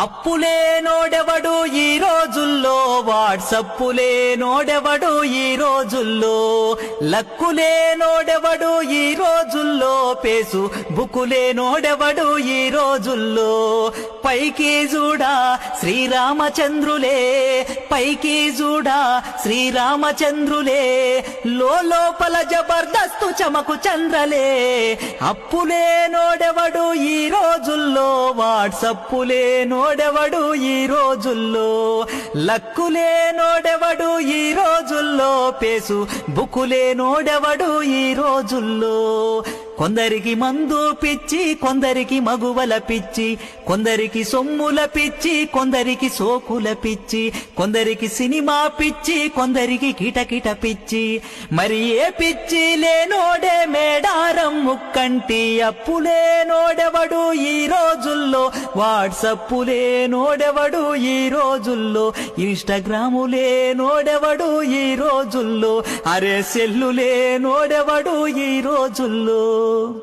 అప్పులేనోడెవడు ఈ రోజుల్లో, వాట్సప్పులేనోడెవడు ఈ రోజుల్లో, లక్కులేనోడెవడు ఈ రోజుల్లో, పేసు బుకులేనోడెవడు ఈ రోజుల్లో. పైకి చూడా శ్రీరామచంద్రులే, పైకి చూడా శ్రీరామచంద్రులే, లోపల జబర్దస్తు చమకు చంద్రలే. అప్పులేనోడెవడు ఈ రోజుల్లో, వాట్సప్పులేనోడెవడు ఈ రోజుల్లో, లక్కులేనోడెవడు ఈ రోజుల్లో, పేసు బుకులేనోడెవడు ఈ రోజుల్లో. కొందరికి మందు పిచ్చి, కొందరికి మగువల పిచ్చి, కొందరికి సొమ్ముల పిచ్చి, కొందరికి సోకుల పిచ్చి, కొందరికి సినిమా పిచ్చి, కొందరికి కిటకిట పిచ్చి. మరి ఏ పిచ్చి లేనోడే మేడారం ముక్కంటి. అప్పులేనోడెవడు ఈ రోజుల్లో, వాట్సప్పులేనోడెవడు ఈ రోజుల్లో, ఇన్స్టాగ్రాములేనోడెవడు ఈ రోజుల్లో, అరే సెల్లులేనోడెవడు ఈ రోజుల్లో.